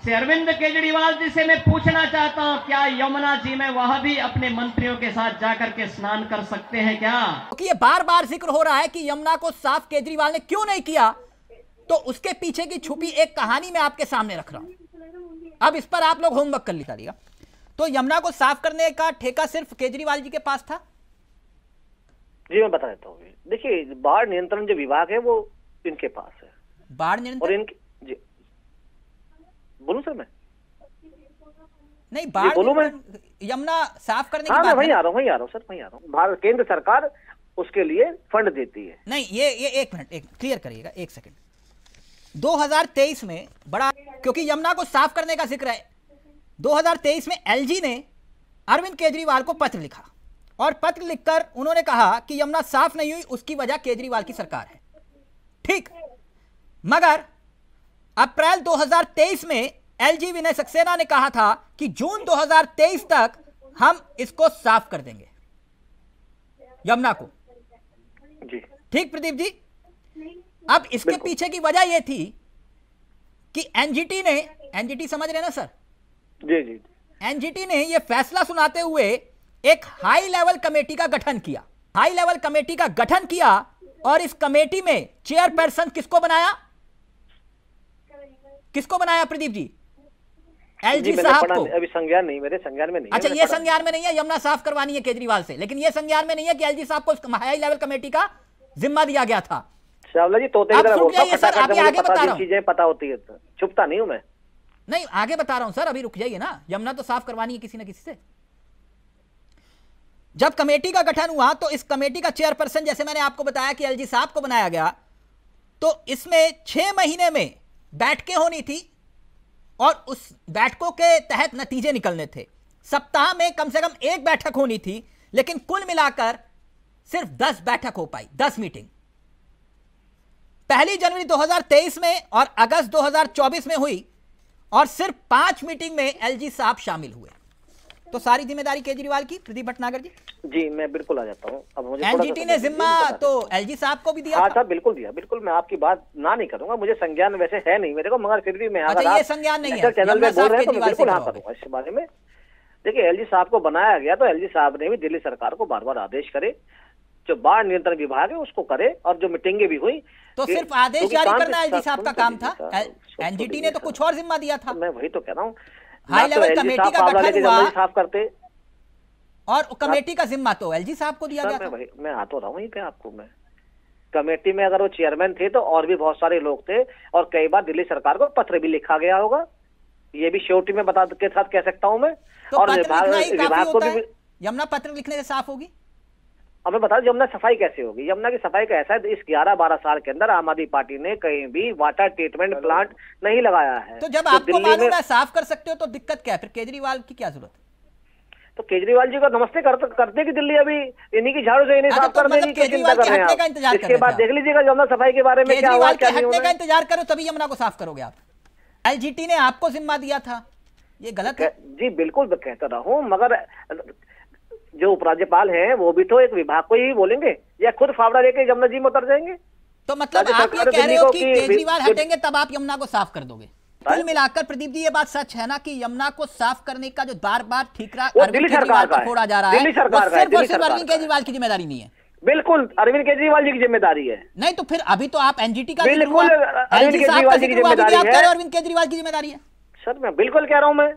श्री अरविंद केजरीवाल जी से मैं पूछना चाहता हूं, क्या यमुना जी में वह भी अपने मंत्रियों के साथ जाकर के स्नान कर सकते हैं क्या? क्योंकि ये बार बार जिक्र हो रहा है कि यमुना को साफ केजरीवाल ने क्यों नहीं किया, तो उसके पीछे की छुपी एक कहानी मैं आपके सामने रख रहा हूं। अब इस पर आप लोग होमवर्क कर लीजिएगा। तो यमुना को साफ करने का ठेका सिर्फ केजरीवाल जी के पास था? जी मैं बता देता हूँ। देखिए, बाढ़ नियंत्रण जो विभाग है वो इनके पास है। बाढ़ नियंत्रण और इनके जी बोलूं सर मैं? नहीं, बाढ़ बोलूं मैं? यमुना साफ करने की हाँ, मैं बात वहीं आ रहा हूँ सर, वहीं आ रहा हूँ। भारत केंद्र सरकार उसके लिए फंड देती है। नहीं, ये एक मिनट, एक क्लियर करिएगा, एक सेकंड। 2023 में बड़ा, क्योंकि यमुना को साफ करने का जिक्र है, 2023 में एलजी ने अरविंद केजरीवाल को पत्र लिखा और पत्र लिखकर उन्होंने कहा कि यमुना साफ नहीं हुई, उसकी वजह केजरीवाल की सरकार है। ठीक, मगर अप्रैल 2023 में एलजी विनय सक्सेना ने कहा था कि जून 2023 तक हम इसको साफ कर देंगे, यमुना को। जी ठीक प्रदीप जी, अब इसके पीछे की वजह यह थी कि एनजीटी ने, एनजीटी समझ रहे ना सर? जी जी। एनजीटी ने यह फैसला सुनाते हुए एक हाई लेवल कमेटी का गठन किया, हाई लेवल कमेटी का गठन किया, और इस कमेटी में चेयरपर्सन किसको बनाया? किसको बनाया प्रदीप जी? एलजी साहब को। अभी संज्ञान नहीं, मेरे संज्ञान में नहीं। अच्छा, ये संज्ञान में नहीं है, यमुना साफ करवानी है केजरीवाल से, लेकिन ये संज्ञान में नहीं है कि एलजी साहब को हाई लेवल कमेटी का जिम्मा दिया गया था। श्यामला जी, तोते की तरह बोलता हूं, सर, अभी आगे बता रहा हूं, चीजें पता होती है, छुपता नहीं हूं मैं। नहीं, आगे बता रहा हूं सर, अभी रुक जाइए ना। यमुना तो साफ करवानी है किसी ना किसी से। जब कमेटी का गठन हुआ तो इस कमेटी का चेयरपर्सन, जैसे मैंने आपको बताया कि एलजी साहब को बनाया गया, तो इसमें 6 महीने में बैठकें होनी थी और उस बैठकों के तहत नतीजे निकलने थे। सप्ताह में कम से कम 1 बैठक होनी थी, लेकिन कुल मिलाकर सिर्फ 10 बैठक हो पाई, 10 मीटिंग। 1 जनवरी 2023 में और अगस्त 2024 में हुई, और सिर्फ 5 मीटिंग में एलजी साहब शामिल हुए। तो सारी जिम्मेदारी केजरीवाल की। प्रदीप भटनागर जी। जी मैं बिल्कुल आ जाता हूँ। अब मुझे एनजीटी ने जिम्मा तो एलजी साहब को भी दिया। हाँ साहब, बिल्कुल दिया, बिल्कुल। मैं आपकी बात ना नहीं करूंगा, मुझे संज्ञान वैसे है नहीं मेरे को, मगर फिर भी मैं अच्छा, ये संज्ञान नहीं है, चैनल में बोल रहे हैं तो बिल्कुल हाँ करूंगा इस बारे में। देखिए, एलजी साहब को बनाया गया तो एलजी साहब ने भी दिल्ली सरकार को बार बार आदेश करे, जो बाढ़ नियंत्रण विभाग है उसको करे, और जो मीटिंगें भी हुई तो सिर्फ आदेश जारी करना एलजी साहब का काम था। एनजीटी ने तो कुछ और जिम्मा दिया था। मैं वही तो कह रहा हूँ, हाई लेवल कमेटी का गठन हुआ साफ करते, और कमेटी का जिम्मा तो एलजी साहब को दिया गया था। मैं आ तो रहा हूँ वहीं पे आपको। मैं कमेटी में अगर वो चेयरमैन थे तो और भी बहुत सारे लोग थे, और कई बार दिल्ली सरकार को पत्र भी लिखा गया होगा, ये भी श्योरिटी में बता के साथ कह सकता हूँ मैं। तो और विभाग को भी यमुना पत्र लिखने से साफ होगी? अब मैं बता दूं, यमुना सफाई कैसे होगी? यमुना की सफाई का ऐसा है, इस 11-12 साल के अंदर आम आदमी पार्टी ने कहीं भी वाटर ट्रीटमेंट प्लांट नहीं लगाया है। तो जब आपको मालूम है साफ कर सकते हो तो दिक्कत क्या है? फिर केजरीवाल की क्या जरूरत है? तो केजरीवाल जी को नमस्ते करते कि दिल्ली अभी इन्हीं की झाड़ू से इन्हें साफ कर देगी, क्या चिंता कर रहे हैं? इसके बाद देख लीजिएगा यमुना सफाई के बारे में क्या हुआ, क्या नहीं हुआ। का इंतजार करो तभी यमुना को साफ करोगे आप। एलजीटी ने आपको जिम्मा दिया था, ये गलत है? जी बिल्कुल, मैं कहता रहा हूँ, मगर जो उपराज्यपाल हैं वो भी तो एक विभाग को ही बोलेंगे, या खुद फावड़ा लेके यमुना जी में उतर जाएंगे? तो मतलब आप ये कह रहे हो कि केजरीवाल हटेंगे तब आप यमुना को साफ कर दोगे? कुल मिलाकर प्रदीप जी, ये बात सच है ना कि यमुना को साफ करने का जो बार बार ठीकरा दिल्ली सरकार का फोड़ा जा रहा है, दिल्ली सरकार का, सिर्फ अरविंद केजरीवाल की जिम्मेदारी नहीं है? बिल्कुल अरविंद केजरीवाल जी की जिम्मेदारी है। नहीं तो फिर अभी तो आप एनजीटी का बिल्कुल अरविंद केजरीवाल जी की जिम्मेदारी है। अरविंद केजरीवाल की जिम्मेदारी है सर, मैं बिल्कुल कह रहा हूं। मैं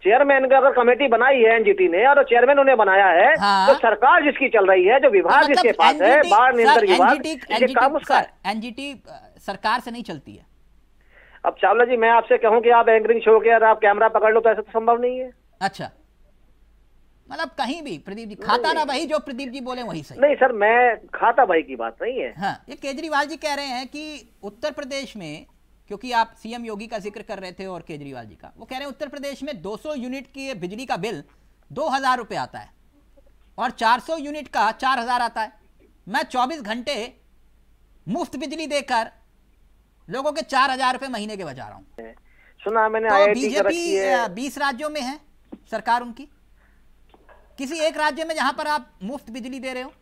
चेयरमैन का अगर कमेटी बनाई है एनजीटी ने और चेयरमैन उन्हें बनाया है, तो सरकार जिसकी चल रही है, जो विभाग जिसके पास है, बाढ़ नियंत्रण विभाग, ये काम उसका है। एनजीटी सरकार से नहीं चलती है। अब चावला जी, मैं आपसे कहूं कि आप एंकरिंग छोड़ के आप कैमरा पकड़ लो, तो ऐसा तो संभव नहीं है। अच्छा, मतलब कहीं भी प्रदीप जी खाता ना भाई, जो प्रदीप जी बोले वही सही। नहीं सर, मैं खाता भाई की बात नहीं है। हाँ, ये केजरीवाल जी कह रहे हैं कि उत्तर प्रदेश में, क्योंकि आप सीएम योगी का जिक्र कर रहे थे और केजरीवाल जी का, वो कह रहे हैं उत्तर प्रदेश में 200 यूनिट की बिजली का बिल 2000 रुपये आता है और 400 यूनिट का 4000 आता है। मैं 24 घंटे मुफ्त बिजली देकर लोगों के 4000 रुपये महीने के बचा रहा हूं। सुना मैंने, तो बीजेपी 20 राज्यों में है सरकार उनकी, किसी एक राज्य में जहां पर आप मुफ्त बिजली दे रहे हो,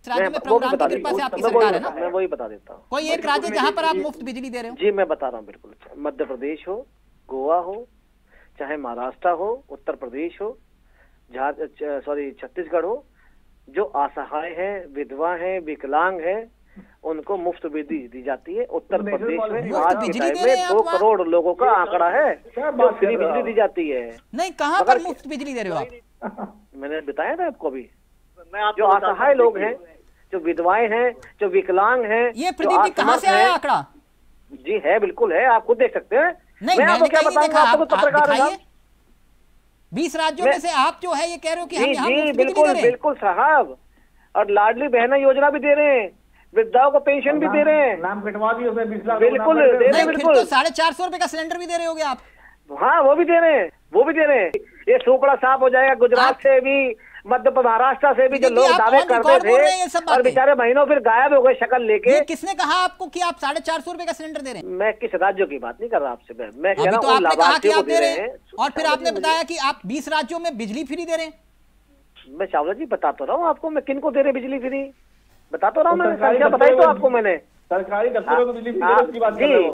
राज्य में प्रोग्राम की कृपा से आपकी सरकार है ना? मैं वही बता देता हूँ। कोई एक राज्य जहां पर आप मुफ्त बिजली दे रहे हो? जी मैं बता रहा हूँ, बिल्कुल। मध्य प्रदेश हो, गोवा हो, चाहे महाराष्ट्र हो, उत्तर प्रदेश हो, छत्तीसगढ़ हो, जो असहाय हैं, विधवा हैं, विकलांग हैं, उनको मुफ्त बिजली दी जाती है। उत्तर प्रदेश में आज के टाइम में 2 करोड़ लोगों का आंकड़ा है जो फ्री बिजली दी जाती है। नहीं, कहाँ पर मुफ्त बिजली दे रहे हो आप? मैंने बताया ना आपको अभी, जो असहाय लोग हैं, जो विधवाएं हैं, जो विकलांग हैं, ये प्रदीप जी कहाँ से आया आंकड़ा? जी है, बिल्कुल है, आप खुद देख सकते हैं। नहीं, मैं आपको क्या बताऊंगा, आपको पत्रकार है। 20 राज्यों में से आप जो है ये कह रहे हो कि हम यहाँ जी बिल्कुल बिल्कुल साहब, और लाडली बहना योजना भी दे रहे हैं, वृद्धाओं को पेंशन भी दे रहे हैं, नाम कटवा दिए उसमें 20 लाख बिल्कुल दे रहे हैं, बिल्कुल। 450 रुपए का सिलेंडर भी दे रहे होगे आप? हाँ, वो भी दे रहे हैं, वो भी दे रहे हैं। ये सूपड़ा साफ हो जाएगा। गुजरात से भी, मध्य महाराष्ट्र से भी जो लोग दावे करते थे और बेचारे महीनों फिर गायब हो गए शक्ल लेके। किसने कहा आपको कि आप 450 रुपए का सिलेंडर दे रहे हैं? मैं किस राज्यों की बात नहीं कर रहा आपसे, मैं कह रहा हूँ आपने कहा कि आप दे रहे हैं, और फिर आपने मुझे बताया कि आप 20 राज्यों में बिजली फ्री दे रहे हैं। मैं चावला जी बता तो रहा हूँ आपको, मैं किन को दे रहे बिजली फ्री बता तो रहा हूँ, मैंने संख्या बताई तो आपको मैंने। सरकारी दफ्तरों में बिजली फ्री की बात कर रहे हो।